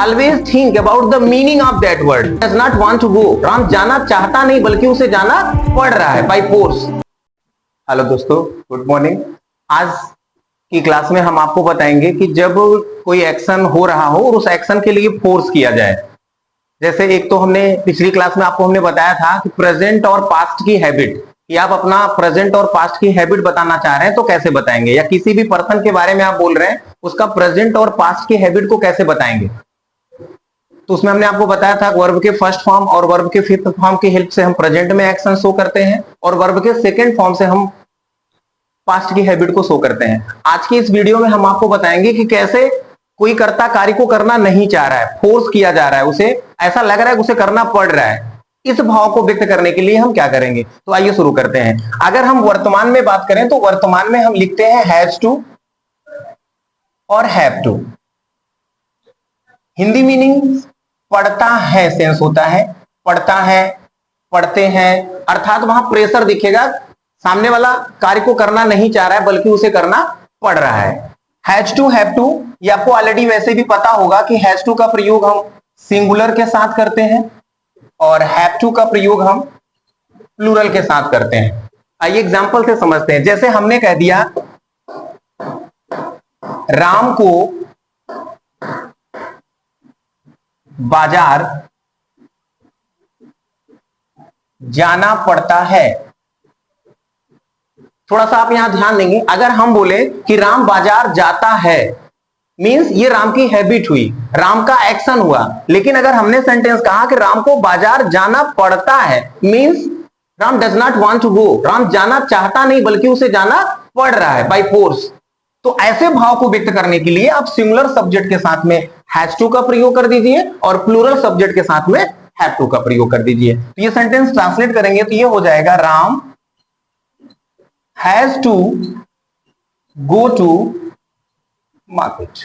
Always think about the meaning of that word. Does not want to go, Ram जाना चाहता नहीं बल्कि उसे जाना पड़ रहा है बाय फोर्स। हेलो दोस्तों, गुड मॉर्निंग। आज की क्लास में हम आपको बताएंगे कि जब कोई एक्शन हो रहा हो और उस एक्शन के लिए फोर्स किया जाए। जैसे एक तो हमने पिछली क्लास में आपको हमने बताया था कि प्रेजेंट और पास्ट की हैबिट, कि आप अपना प्रेजेंट और पास्ट की हैबिट बताना चाह रहे हैं तो कैसे बताएंगे, या किसी भी पर्सन के बारे में आप बोल रहे हैं उसका प्रेजेंट और पास्ट की हैबिट को कैसे बताएंगे। तो उसमें हमने आपको बताया था वर्ब के फर्स्ट फॉर्म और वर्ब के फिफ्थ फॉर्म की हेल्प से हम प्रेजेंट में एक्शन शो करते हैं और वर्ब के सेकेंड फॉर्म से हम पास्ट की हैबिट को शो करते हैं। आज की इस वीडियो में हम आपको बताएंगे कि कैसे कोई कर्ता कार्य को करना नहीं चाह रहा है, फोर्स किया जा रहा है, उसे ऐसा लग रहा है कि उसे करना पड़ रहा है। इस भाव को व्यक्त करने के लिए हम क्या करेंगे, तो आइए शुरू करते हैं। अगर हम वर्तमान में बात करें तो वर्तमान में हम लिखते हैं हैज टू और हैव टू। हिंदी मीनिंग पढ़ता है सेंस होता है, पढ़ता है, पढ़ते हैं, अर्थात वहां प्रेशर दिखेगा, सामने वाला कार्य को करना नहीं चाह रहा है बल्कि उसे करना पड़ रहा है। हैज टू, हैव टू, ये आपको ऑलरेडी वैसे भी पता होगा कि हैज टू का प्रयोग हम सिंगुलर के साथ करते हैं और हैव टू का प्रयोग हम प्लूरल के साथ करते हैं। आइए एग्जांपल से समझते हैं। जैसे हमने कह दिया राम को बाजार जाना पड़ता है। थोड़ा सा आप यहां ध्यान देंगे, अगर हम बोले कि राम बाजार जाता है मींस ये राम की हैबिट हुई, राम का एक्शन हुआ। लेकिन अगर हमने सेंटेंस कहा कि राम को बाजार जाना पड़ता है means Ram does not want to go, Ram जाना चाहता नहीं बल्कि उसे जाना पड़ रहा है बाय फोर्स। तो ऐसे भाव को व्यक्त करने के लिए आप सिंगुलर सब्जेक्ट के साथ में हैज टू का प्रयोग कर दीजिए और प्लूरल सब्जेक्ट के साथ में हैव टू का प्रयोग कर दीजिए। तो ये सेंटेंस ट्रांसलेट करेंगे तो ये हो जाएगा Ram has to go to market.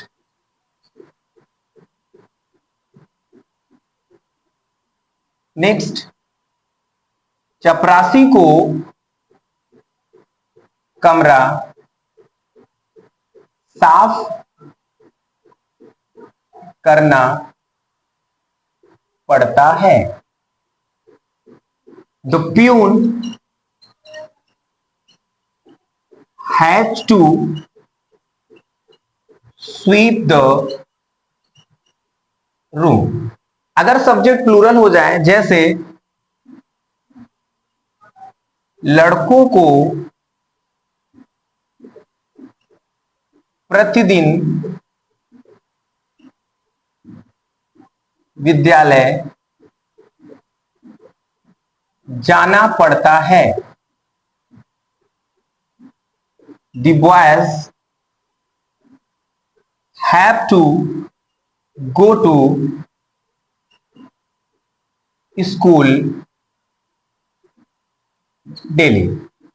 Next, चपरासी को कमरा साफ करना पड़ता है। The peon has to sweep the room. अगर सब्जेक्ट प्लूरल हो जाए, जैसे लड़कों को प्रतिदिन विद्यालय जाना पड़ता है। The boys have to go to school daily.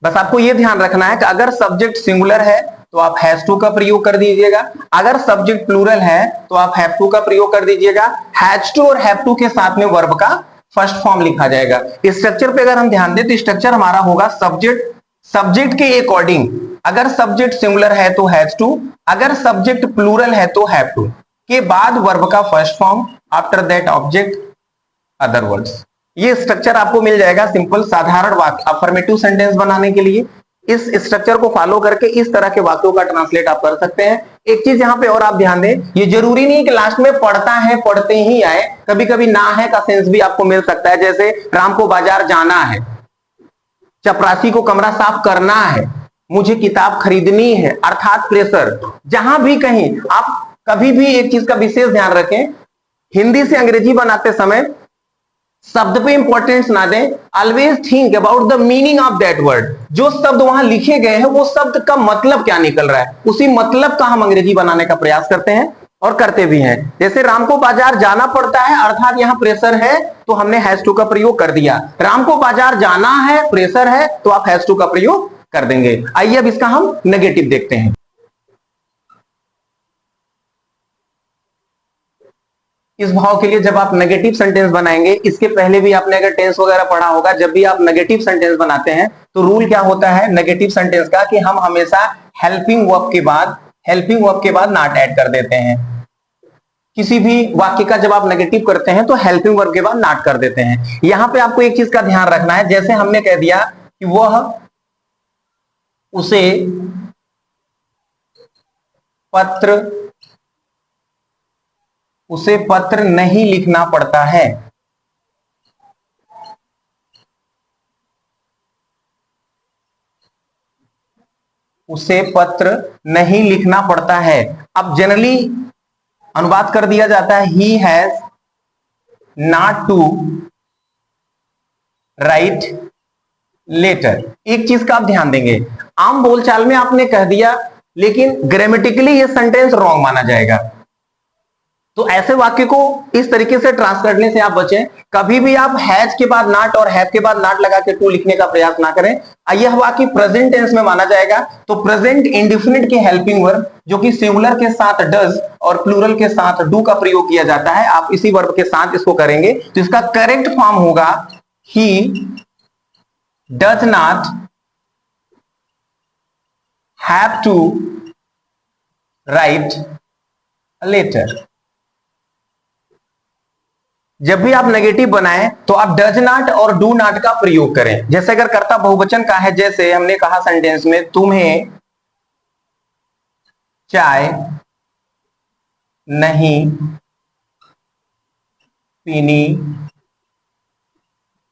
बस आपको यह ध्यान रखना है कि अगर सब्जेक्ट सिंगुलर है तो आप हैज टू का प्रयोग कर दीजिएगा, अगर सब्जेक्ट प्लूरल है तो आप हैव टू का प्रयोग कर दीजिएगा। हैज टू और हैव टू के साथ में वर्ब का फर्स्ट फॉर्म लिखा जाएगा। इस स्ट्रक्चर पे अगर हम ध्यान दें तो स्ट्रक्चर हमारा होगा सब्जेक्ट के अकॉर्डिंग। अगर सब्जेक्ट सिंगुलर है तो हैज टू, अगर सब्जेक्ट प्लूरल है तो हैव टू, के बाद वर्ब का first form, after that object, other words. ये स्ट्रक्चर आपको मिल जाएगा सिंपल साधारण वाक्य अफर्मेटिव सेंटेंस बनाने के लिए। इस स्ट्रक्चर को फॉलो करके इस तरह के वाक्यों का ट्रांसलेट आप कर सकते हैं। एक चीज यहां पे और आप ध्यान दें, ये जरूरी नहीं कि लास्ट में पढ़ता है पढ़ते ही आए, कभी कभी ना है का सेंस भी आपको मिल सकता है। जैसे राम को बाजार जाना है, चपरासी को कमरा साफ करना है, मुझे किताब खरीदनी है, अर्थात प्रेशर। जहां भी कहीं आप कभी भी एक चीज का विशेष ध्यान रखें, हिंदी से अंग्रेजी बनाते समय शब्द पे इंपॉर्टेंस ना दें, always think about the meaning of that word. जो शब्द वहां लिखे गए हैं वो शब्द का मतलब क्या निकल रहा है, उसी मतलब का हम अंग्रेजी बनाने का प्रयास करते हैं और करते भी हैं। जैसे राम को बाजार जाना पड़ता है, अर्थात यहां प्रेशर है तो हमने हैज टू का प्रयोग कर दिया। राम को बाजार जाना है, प्रेशर है तो आप हैज टू का प्रयोग कर देंगे। आइए अब इसका हम नेगेटिव देखते हैं। इस भाव के लिए जब आप नेगेटिव सेंटेंस बनाएंगे, इसके पहले भी आपने अगर टेंस वगैरह पढ़ा होगा, जब भी आप नेगेटिव सेंटेंस बनाते हैं तो रूल क्या होता है नेगेटिव सेंटेंस का, कि हम हमेशा हेल्पिंग वर्ब के बाद नॉट ऐड कर देते हैं। किसी भी वाक्य का जब आप नेगेटिव करते हैं तो हेल्पिंग वर्ब के बाद नॉट कर देते हैं। यहां पे आपको एक चीज का ध्यान रखना है, जैसे हमने कह दिया कि वह उसे पत्र नहीं लिखना पड़ता है। उसे पत्र नहीं लिखना पड़ता है। अब जनरली अनुवाद कर दिया जाता है he has not to write letter. एक चीज का आप ध्यान देंगे, आम बोलचाल में आपने कह दिया लेकिन ग्रामेटिकली ये सेंटेंस रॉन्ग माना जाएगा। तो ऐसे वाक्य को इस तरीके से ट्रांस करने से आप बचें। कभी भी आप हैज के बाद नॉट और हैव के बाद नॉट लगा के टू लिखने का प्रयास ना करें। यह वाक्य प्रेजेंट टेंस में माना जाएगा, तो प्रेजेंट इंडिफिनिट के हेल्पिंग वर्ब जो कि सिंगुलर के साथ डज और प्लूरल के साथ डू का प्रयोग किया जाता है, आप इसी वर्ब के साथ इसको करेंगे तो इसका करेक्ट फॉर्म होगा he does not have to write a letter. जब भी आप नेगेटिव बनाएं तो आप डज नॉट और डू नॉट का प्रयोग करें। जैसे अगर कर्ता बहुवचन का है, जैसे हमने कहा सेंटेंस में तुम्हें चाय नहीं पीनी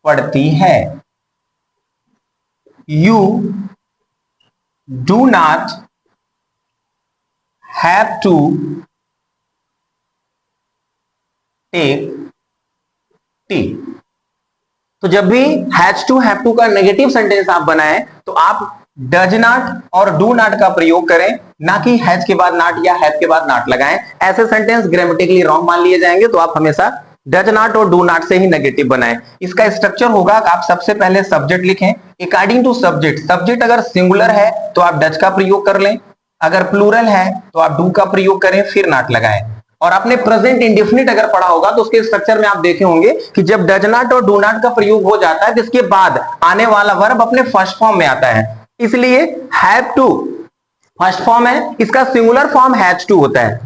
पड़ती है। You do not have to take tea. तो जब भी हैज टू हैव टू का नेगेटिव सेंटेंस आप बनाएं तो आप डज नॉट और डू नॉट का प्रयोग करें, ना कि हैज के बाद नॉट या हैव के बाद नॉट लगाएं। ऐसे सेंटेंस ग्रामेटिकली रॉन्ग मान लिए जाएंगे, तो आप हमेशा डज नॉट और डू नॉट से ही नेगेटिव बनाएं। इसका स्ट्रक्चर होगा कि आप सबसे पहले सब्जेक्ट लिखें अकॉर्डिंग टू सब्जेक्ट। सब्जेक्ट अगर सिंगुलर है तो आप डज का प्रयोग कर लें, अगर प्लूरल है तो आप डू का प्रयोग करें फिर नॉट लगाएं। और आपने प्रेजेंट इंडेफिनिट अगर पढ़ा होगा तो उसके स्ट्रक्चर में आप देखे होंगे कि जब डज नॉट और डू नॉट का प्रयोग हो जाता है तो इसके बाद आने वाला वर्ब अपने फर्स्ट फॉर्म में आता है। इसलिए हैव टू फर्स्ट फॉर्म है, इसका सिंगुलर फॉर्म हैज टू होता है,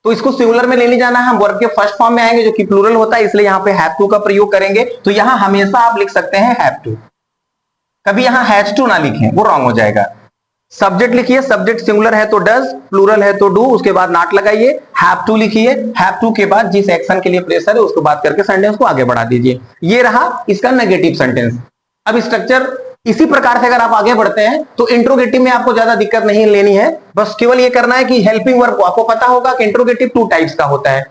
तो इसको सिंगुलर में लेने जाना है, हम वर्ब के फर्स्ट फॉर्म में आएंगे जो कि प्लूरल होता है, इसलिए यहां पे हैव टू का प्रयोग करेंगे। तो यहां हमेशा आप लिख सकते हैं हैव टू, कभी यहां हैज टू ना लिखें, वो रॉन्ग हो जाएगा। सब्जेक्ट लिखिए, सब्जेक्ट सिंगुलर है तो डज, प्लूरल है तो डू, उसके बाद नॉट लगाइए। हैव टू लिखिए, हैव टू के बाद जिस एक्शन के लिए प्रेशर है उसको बात करके सेंटेंस को आगे बढ़ा दीजिए। ये रहा इसका नेगेटिव सेंटेंस। अब स्ट्रक्चर इसी प्रकार से अगर आप आगे बढ़ते हैं तो इंट्रोगेटिव में आपको ज्यादा दिक्कत नहीं लेनी है, बस केवल ये करना है कि हेल्पिंग वर्ब को आपको पता होगा कि इंट्रोगेटिव टू टाइप्स का होता है।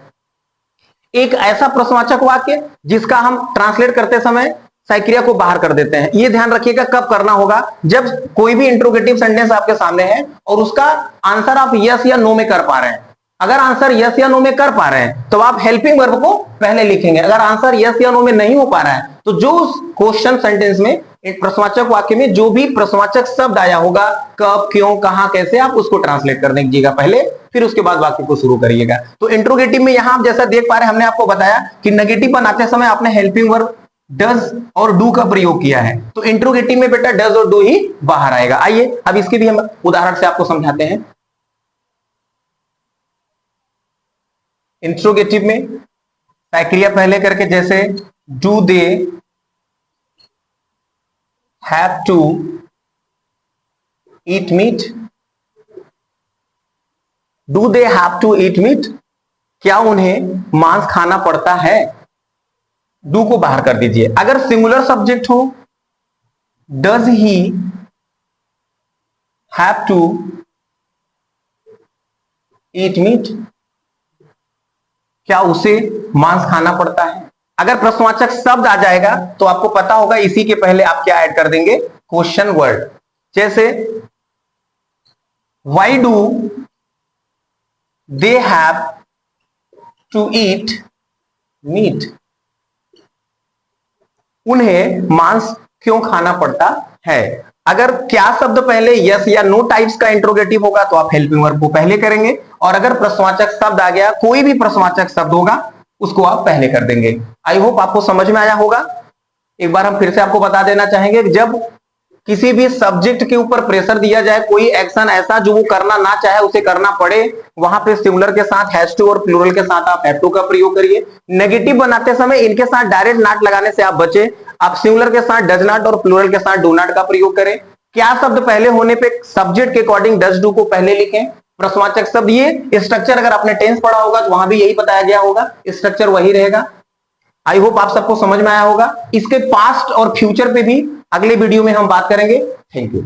एक ऐसा प्रश्नवाचक वाक्य जिसका हम ट्रांसलेट करते समय साइक्रिया को बाहर कर देते हैं। ये ध्यान रखिएगा कब करना होगा, जब कोई भी इंट्रोगेटिव सेंटेंस आपके सामने है और उसका आंसर आप यस या नो में कर पा रहे हैं। अगर आंसर यस या नो में कर पा रहे हैं तो आप हेल्पिंग वर्ब को पहले लिखेंगे। अगर आंसर यस या नो में नहीं हो पा रहा है तो जो क्वेश्चन सेंटेंस में प्रश्नवाचक वाक्य में जो भी प्रश्नवाचक शब्द आया होगा, कब, क्यों, कहां, कैसे, आप उसको ट्रांसलेट कर दीजिएगा पहले, फिर उसके बाद वाक्य को शुरू करिएगा। तो इंट्रोगेटिव में यहां आप जैसा देख पा रहे हैं, हमने आपको बताया कि नेगेटिव बनाते समय आपने हेल्पिंग वर्ब डज और डू का प्रयोग किया है, तो इंट्रोगेटिव में बेटा डज और डू ही बाहर आएगा। आइए अब इसके भी हम उदाहरण से आपको समझाते हैं। इंट्रोगेटिव में क्रिया पहले करके, जैसे do they have to eat meat. Do they have to eat meat, क्या उन्हें मांस खाना पड़ता है? डू को बाहर कर दीजिए। अगर सिंगुलर सब्जेक्ट हो, does he have to eat meat, क्या उसे मांस खाना पड़ता है? अगर प्रश्नवाचक शब्द आ जाएगा तो आपको पता होगा इसी के पहले आप क्या ऐड कर देंगे, क्वेश्चन वर्ड। जैसे why do they have to eat meat, उन्हें मांस क्यों खाना पड़ता है? अगर क्या शब्द पहले यस या नो टाइप्स का इंट्रोगेटिव होगा तो आप हेल्पिंग वर्ब को पहले करेंगे, और अगर प्रश्नवाचक शब्द आ गया, कोई भी प्रश्नवाचक शब्द होगा, उसको आप पहले कर देंगे। आई होप आपको समझ में आया होगा। एक बार हम फिर से आपको बता देना चाहेंगे कि जब किसी भी सब्जेक्ट के ऊपर प्रेशर दिया जाए, कोई एक्शन ऐसा जो वो करना ना चाहे उसे करना पड़े, वहां पे सिंगुलर के साथ हैज टू और प्लूरल के साथ आप हैव टू का प्रयोग करिए। नेगेटिव बनाते समय इनके साथ डायरेक्ट नॉट लगाने से आप बचे, आप सिंगुलर के साथ डज नॉट और प्लूरल के साथ डू नॉट का प्रयोग करें। क्या शब्द पहले होने पे सब्जेक्ट के अकॉर्डिंग डज डू को पहले लिखें, प्रश्नवाचक शब्द। ये स्ट्रक्चर अगर आपने टेंस पढ़ा होगा तो वहां भी यही बताया गया होगा, स्ट्रक्चर वही रहेगा। आई होप आप सबको समझ में आया होगा। इसके पास्ट और फ्यूचर पे भी अगले वीडियो में हम बात करेंगे। Thank you.